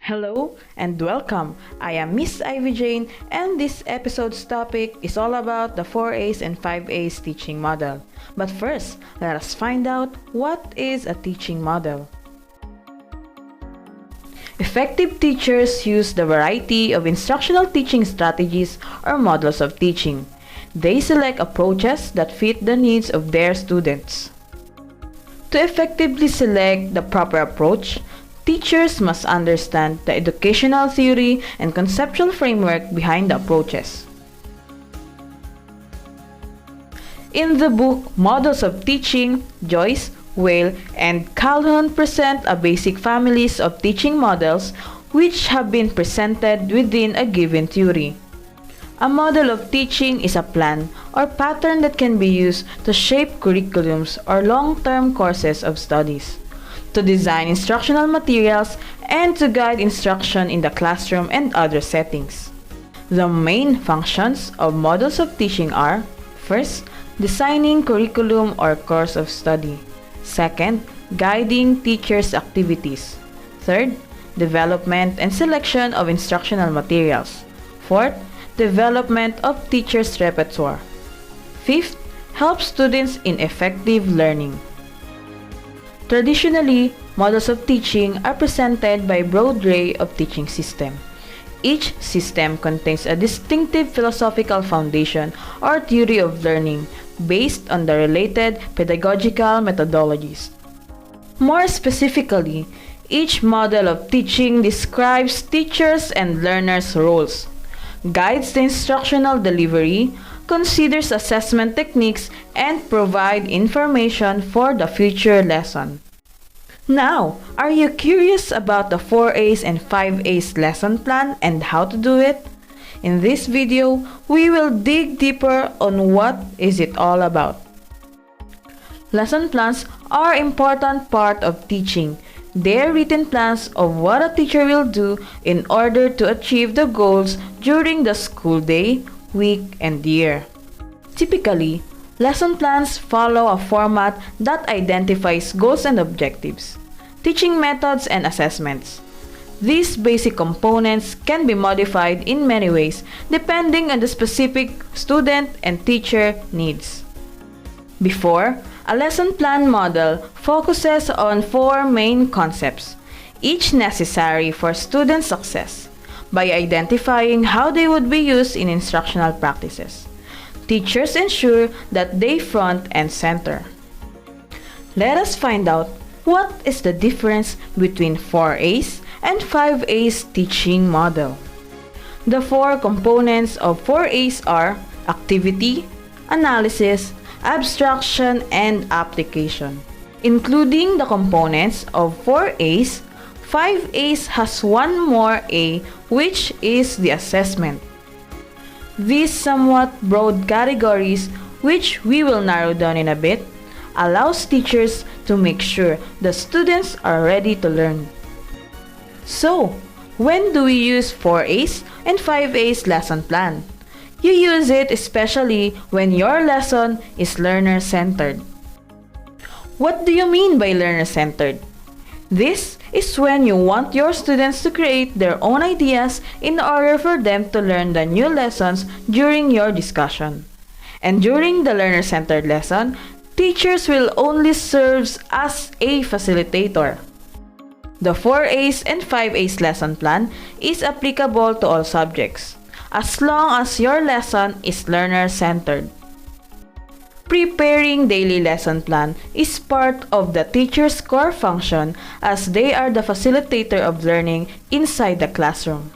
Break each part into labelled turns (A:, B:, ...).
A: Hello and welcome. I am Miss Ivy Jane and this episode's topic is all about the 4A's and 5A's teaching model. But first, let us find out what is a teaching model. Effective teachers use the variety of instructional teaching strategies or models of teaching. They select approaches that fit the needs of their students. To effectively select the proper approach, teachers must understand the educational theory and conceptual framework behind the approaches. In the book Models of Teaching, Joyce, Whale, and Calhoun present a basic families of teaching models which have been presented within a given theory. A model of teaching is a plan or pattern that can be used to shape curriculums or long-term courses of studies, to design instructional materials, and to guide instruction in the classroom and other settings. The main functions of models of teaching are: first, designing curriculum or course of study; second, guiding teachers' activities; third, development and selection of instructional materials; fourth, development of teachers' repertoire; fifth, help students in effective learning. Traditionally, models of teaching are presented by a broad array of teaching systems. Each system contains a distinctive philosophical foundation or theory of learning based on the related pedagogical methodologies. More specifically, each model of teaching describes teachers' and learners' roles, guides the instructional delivery, considers assessment techniques, and provide information for the future lesson. Now, are you curious about the 4A's and 5A's lesson plan and how to do it? In this video, we will dig deeper on what is it all about. Lesson plans are an important part of teaching. They are written plans of what a teacher will do in order to achieve the goals during the school day, week, and year. Typically, lesson plans follow a format that identifies goals and objectives, teaching methods, and assessments. These basic components can be modified in many ways depending on the specific student and teacher needs. Before, a lesson plan model focuses on four main concepts, each necessary for student success, by identifying how they would be used in instructional practices. Teachers ensure that they front and center. Let us find out what is the difference between 4A's and 5A's teaching model. The four components of 4A's are activity, analysis, abstraction, and application. Including the components of 4A's, 5A's has one more A, which is the assessment. These somewhat broad categories, which we will narrow down in a bit, allows teachers to make sure the students are ready to learn. So, when do we use 4A's and 5A's lesson plan? You use it especially when your lesson is learner-centered. What do you mean by learner-centered? This is when you want your students to create their own ideas in order for them to learn the new lessons during your discussion. And during the learner-centered lesson, teachers will only serve as a facilitator. The 4A's and 5A's lesson plan is applicable to all subjects, as long as your lesson is learner-centered. Preparing daily lesson plan is part of the teacher's core function as they are the facilitator of learning inside the classroom.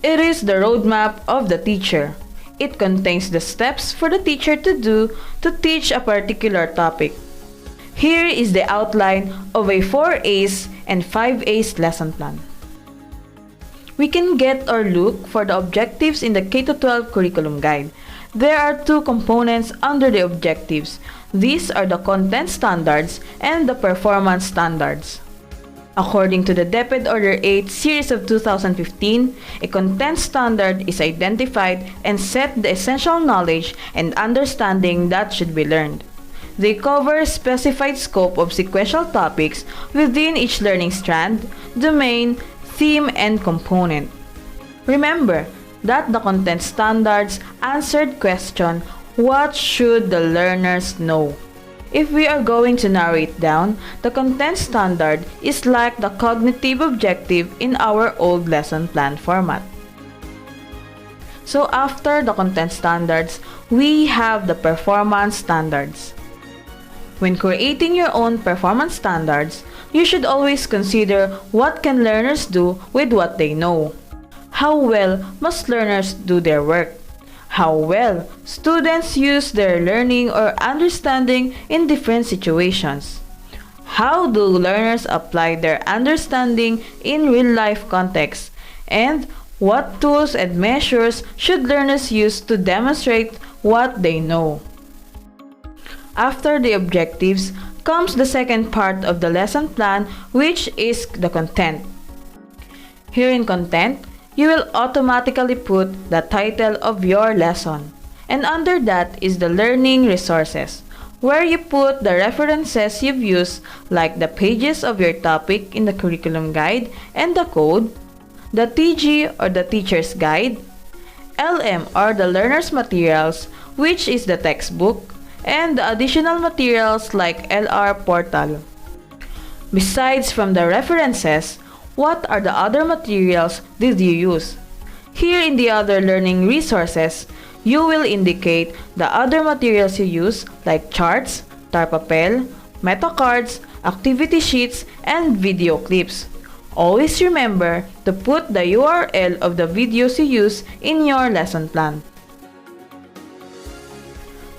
A: It is the roadmap of the teacher. It contains the steps for the teacher to do to teach a particular topic. Here is the outline of a 4A's and 5A's lesson plan. We can get or look for the objectives in the K-12 curriculum guide. There are two components under the objectives. These are the content standards and the performance standards. According to the DepEd Order 8 Series of 2015, a content standard is identified and set the essential knowledge and understanding that should be learned. They cover a specified scope of sequential topics within each learning strand, domain, theme, and component. Remember that the content standards answered question, what should the learners know? If we are going to narrow it down, the content standard is like the cognitive objective in our old lesson plan format. So after the content standards, we have the performance standards. When creating your own performance standards, you should always consider what can learners do with what they know. How well must learners do their work? How well students use their learning or understanding in different situations? How do learners apply their understanding in real-life context? And what tools and measures should learners use to demonstrate what they know? After the objectives comes the second part of the lesson plan, which is the content. Here in content, you will automatically put the title of your lesson. And under that is the learning resources, where you put the references you've used, like the pages of your topic in the curriculum guide and the code, the TG or the teacher's guide, LM or the learner's materials, which is the textbook, and the additional materials like LR portal. Besides from the references, what are the other materials did you use? Here in the other learning resources, you will indicate the other materials you use like charts, tar papel, meta cards, activity sheets, and video clips. Always remember to put the URL of the videos you use in your lesson plan.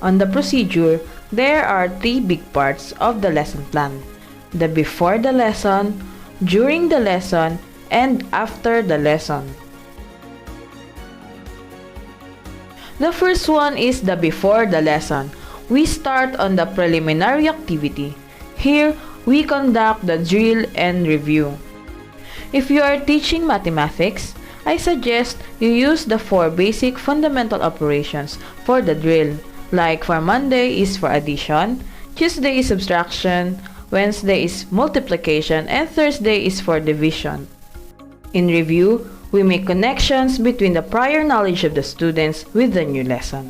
A: On the procedure, there are 3 big parts of the lesson plan: the before the lesson, during the lesson, and after the lesson. The first one is the before the lesson. We start on the preliminary activity. Here, we conduct the drill and review. If you are teaching mathematics, I suggest you use the 4 basic fundamental operations for the drill. Like for Monday is for addition, Tuesday is subtraction, Wednesday is multiplication, and Thursday is for division. In review, we make connections between the prior knowledge of the students with the new lesson.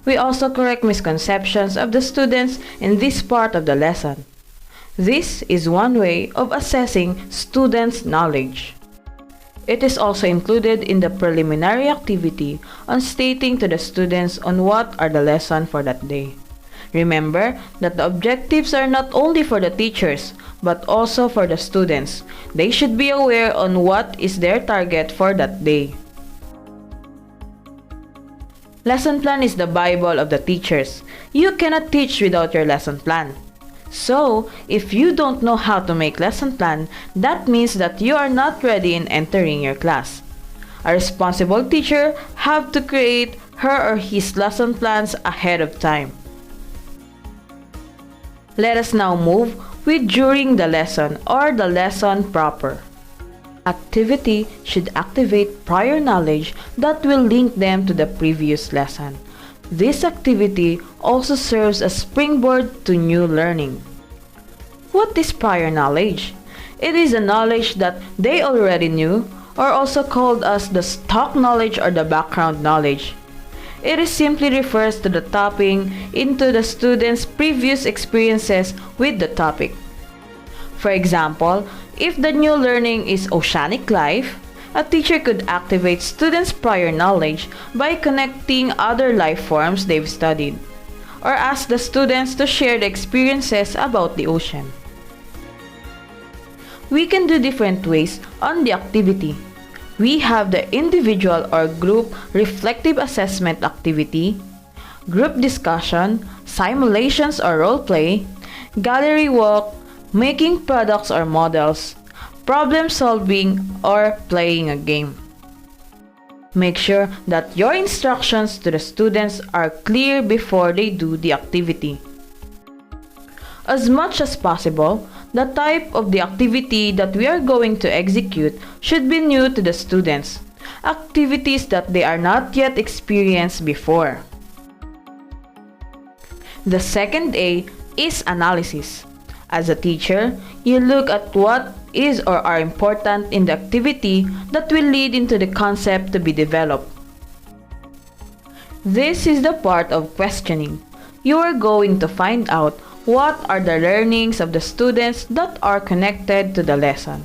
A: We also correct misconceptions of the students in this part of the lesson. This is one way of assessing students' knowledge. It is also included in the preliminary activity on stating to the students on what are the lesson for that day. Remember that the objectives are not only for the teachers, but also for the students. They should be aware on what is their target for that day. Lesson plan is the Bible of the teachers. You cannot teach without your lesson plan. So, if you don't know how to make lesson plan, that means that you are not ready in entering your class. A responsible teacher have to create her or his lesson plans ahead of time. Let us now move with during the lesson or the lesson proper. Activity should activate prior knowledge that will link them to the previous lesson. This activity also serves as springboard to new learning. What is prior knowledge? It is a knowledge that they already knew, or also called as the stock knowledge or the background knowledge. It simply refers to the tapping into the student's previous experiences with the topic. For example, if the new learning is oceanic life, a teacher could activate students' prior knowledge by connecting other life forms they've studied, or ask the students to share the experiences about the ocean. We can do different ways on the activity. We have the individual or group reflective assessment activity, group discussion, simulations or role play, gallery walk, making products or models, problem solving, or playing a game. Make sure that your instructions to the students are clear before they do the activity. As much as possible, the type of the activity that we are going to execute should be new to the students, activities that they are not yet experienced before. The second A is analysis. As a teacher, you look at what is or are important in the activity that will lead into the concept to be developed. This is the part of questioning. You are going to find out what are the learnings of the students that are connected to the lesson.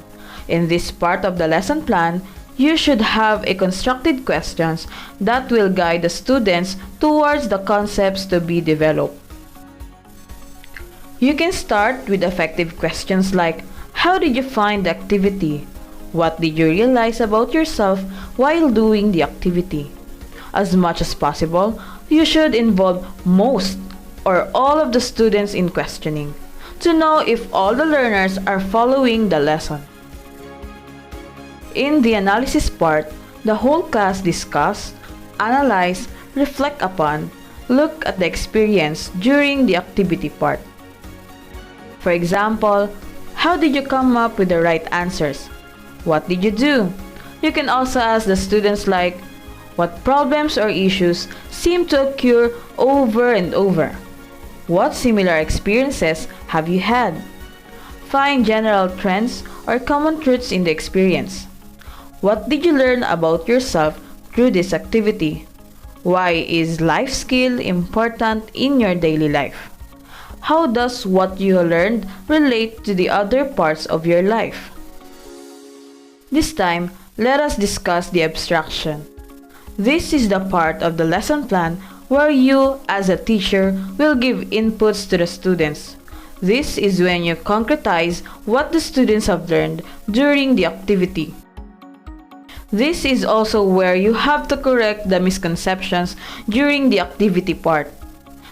A: In this part of the lesson plan, you should have a constructed questions that will guide the students towards the concepts to be developed. You can start with effective questions like, how did you find the activity? What did you realize about yourself while doing the activity? As much as possible, you should involve most or all of the students in questioning to know if all the learners are following the lesson. In the analysis part, the whole class discuss, analyze, reflect upon, look at the experience during the activity part. For example, how did you come up with the right answers? What did you do? You can also ask the students like, what problems or issues seem to occur over and over? What similar experiences have you had? Find general trends or common truths in the experience. What did you learn about yourself through this activity? Why is life skill important in your daily life? How does what you learned relate to the other parts of your life? This time, let us discuss the abstraction. This is the part of the lesson plan where you, as a teacher, will give inputs to the students. This is when you concretize what the students have learned during the activity. This is also where you have to correct the misconceptions during the activity part.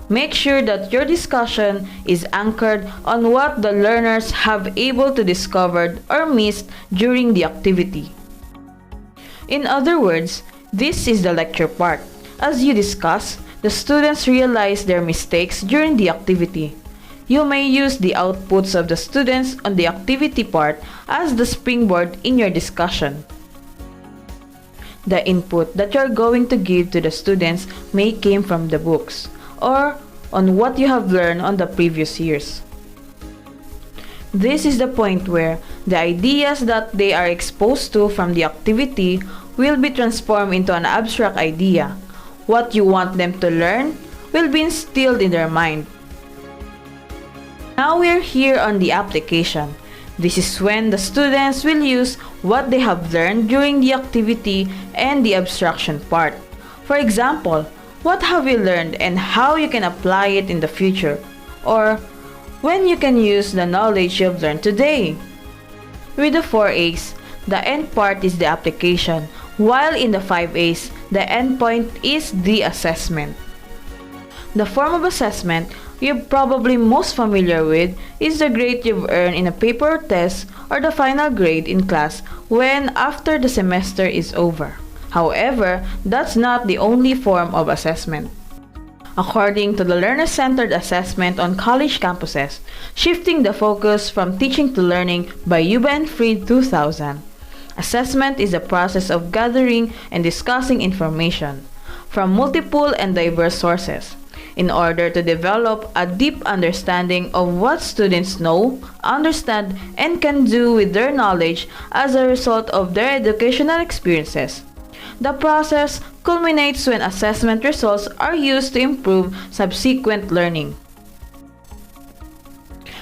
A: Make sure that your discussion is anchored on what the learners have able to discover or missed during the activity. In other words, this is the lecture part. As you discuss, the students realize their mistakes during the activity. You may use the outputs of the students on the activity part as the springboard in your discussion. The input that you are going to give to the students may come from the books or on what you have learned on the previous years. This is the point where the ideas that they are exposed to from the activity will be transformed into an abstract idea. What you want them to learn will be instilled in their mind. Now we are here on the application. This is when the students will use what they have learned during the activity and the abstraction part. For example, what have you learned and how you can apply it in the future? Or when you can use the knowledge you have learned today. With the 4 A's, the end part is the application, while in the 5 A's, the end point is the assessment. The form of assessment you're probably most familiar with is the grade you've earned in a paper or test or the final grade in class when after the semester is over. However, that's not the only form of assessment. According to the learner-centered assessment on college campuses, shifting the focus from teaching to learning by Yuba and Fried 2000, assessment is the process of gathering and discussing information from multiple and diverse sources in order to develop a deep understanding of what students know, understand, and can do with their knowledge as a result of their educational experiences. The process culminates when assessment results are used to improve subsequent learning.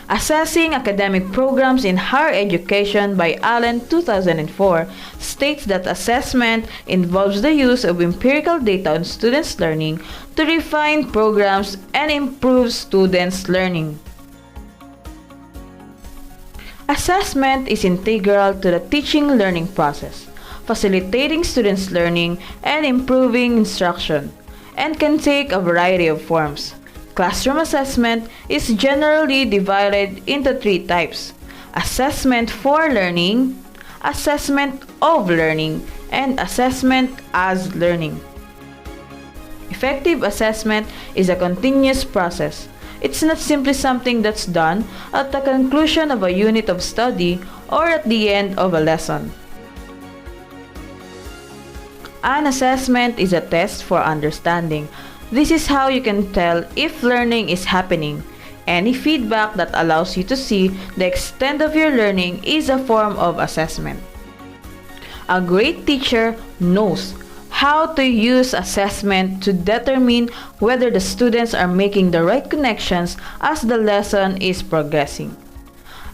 A: Assessing Academic Programs in Higher Education by Allen 2004 states that assessment involves the use of empirical data on students' learning to refine programs and improve students' learning. Assessment is integral to the teaching-learning process, facilitating students' learning and improving instruction, and can take a variety of forms. Classroom assessment is generally divided into 3 types: assessment for learning, assessment of learning, and assessment as learning. Effective assessment is a continuous process. It's not simply something that's done at the conclusion of a unit of study or at the end of a lesson. An assessment is a test for understanding. This is how you can tell if learning is happening. Any feedback that allows you to see the extent of your learning is a form of assessment. A great teacher knows how to use assessment to determine whether the students are making the right connections as the lesson is progressing.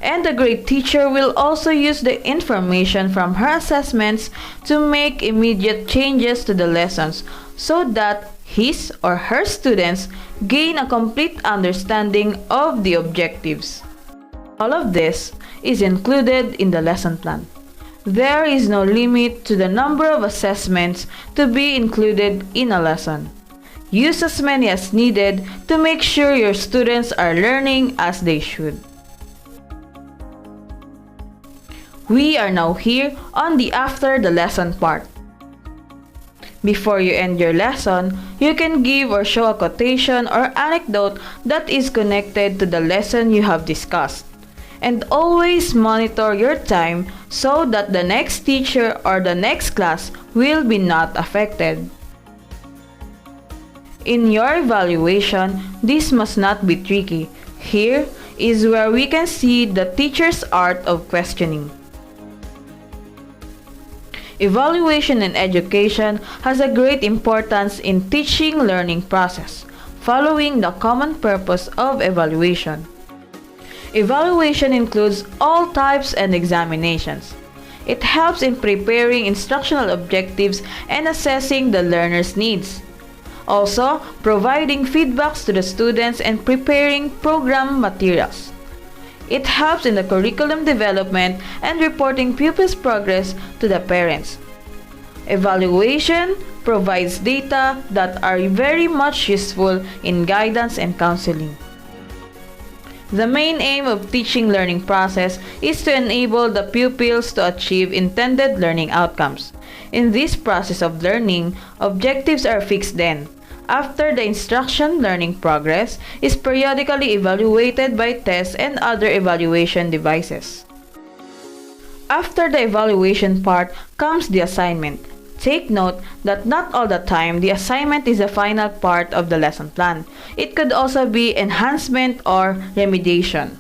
A: And a great teacher will also use the information from her assessments to make immediate changes to the lessons so that his or her students gain a complete understanding of the objectives. All of this is included in the lesson plan. There is no limit to the number of assessments to be included in a lesson. Use as many as needed to make sure your students are learning as they should. We are now here on the after the lesson part. Before you end your lesson, you can give or show a quotation or anecdote that is connected to the lesson you have discussed. And always monitor your time so that the next teacher or the next class will be not affected. In your evaluation, this must not be tricky. Here is where we can see the teacher's art of questioning. Evaluation in education has a great importance in teaching learning process, following the common purpose of evaluation. Evaluation includes all types and examinations. It helps in preparing instructional objectives and assessing the learner's needs. Also, providing feedbacks to the students and preparing program materials. It helps in the curriculum development and reporting pupils' progress to the parents. Evaluation provides data that are very much useful in guidance and counseling. The main aim of teaching learning process is to enable the pupils to achieve intended learning outcomes. In this process of learning, objectives are fixed then. After the instruction learning progress is periodically evaluated by tests and other evaluation devices. After the evaluation part comes the assignment. Take note that not all the time the assignment is the final part of the lesson plan. It could also be enhancement or remediation.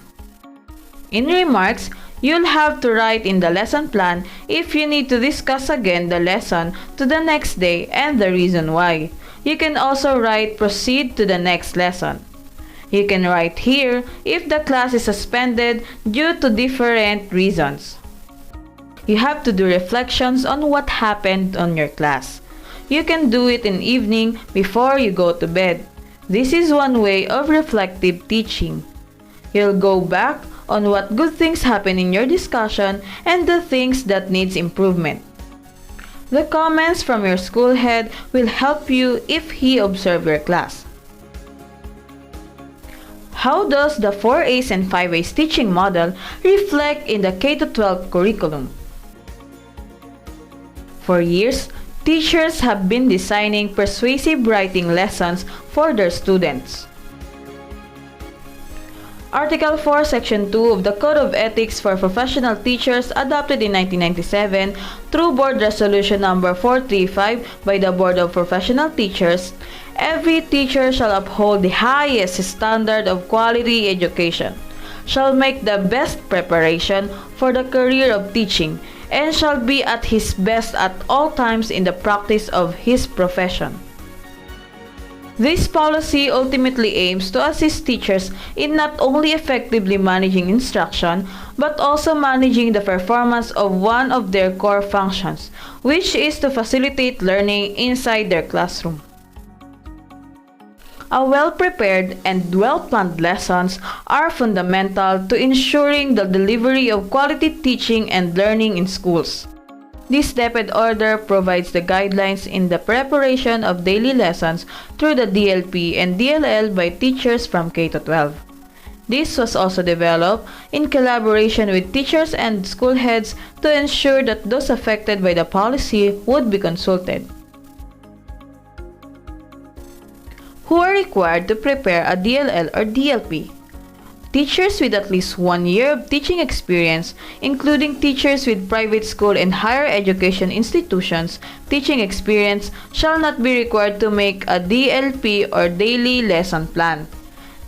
A: In remarks, you'll have to write in the lesson plan if you need to discuss again the lesson to the next day and the reason why. You can also write proceed to the next lesson. You can write here if the class is suspended due to different reasons. You have to do reflections on what happened on your class. You can do it in evening before you go to bed. This is one way of reflective teaching. You'll go back on what good things happen in your discussion and the things that needs improvement. The comments from your school head will help you if he observes your class. How does the 4A's and 5A's teaching model reflect in the K-12 curriculum? For years, teachers have been designing persuasive writing lessons for their students. Article 4, Section 2 of the Code of Ethics for Professional Teachers adopted in 1997 through Board Resolution Number 435 by the Board of Professional Teachers, every teacher shall uphold the highest standard of quality education, shall make the best preparation for the career of teaching, and shall be at his best at all times in the practice of his profession. This policy ultimately aims to assist teachers in not only effectively managing instruction, but also managing the performance of one of their core functions, which is to facilitate learning inside their classroom. A well-prepared and well-planned lessons are fundamental to ensuring the delivery of quality teaching and learning in schools. This stepwise order provides the guidelines in the preparation of daily lessons through the DLP and DLL by teachers from K-12. This was also developed in collaboration with teachers and school heads to ensure that those affected by the policy would be consulted. Who are required to prepare a DLL or DLP? Teachers with at least 1 year of teaching experience, including teachers with private school and higher education institutions teaching experience, shall not be required to make a DLP or daily lesson plan.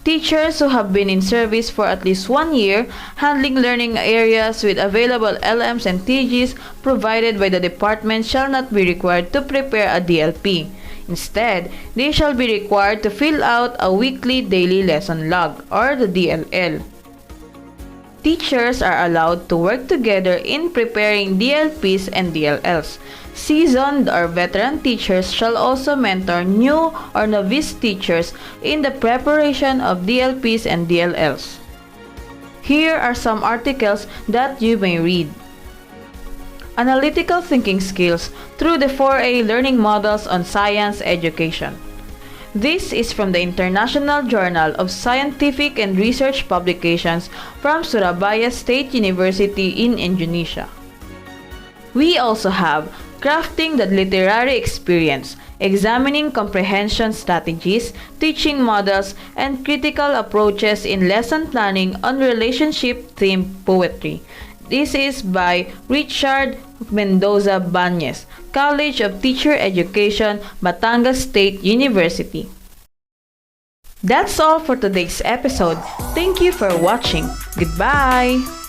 A: Teachers who have been in service for at least 1 year, handling learning areas with available LMs and TGs provided by the department shall not be required to prepare a DLP. Instead, they shall be required to fill out a weekly daily lesson log or the DLL. Teachers are allowed to work together in preparing DLPs and DLLs. Seasoned or veteran teachers shall also mentor new or novice teachers in the preparation of DLPs and DLLs. Here are some articles that you may read. Analytical thinking skills through the 4A learning models on science education. This is from the International Journal of Scientific and Research Publications from Surabaya State University in Indonesia. We also have crafting the literary experience, examining comprehension strategies, teaching models, and critical approaches in lesson planning on relationship-themed poetry. This is by Richard Mendoza Bañez, College of Teacher Education, Batangas State University. That's all for today's episode. Thank you for watching. Goodbye!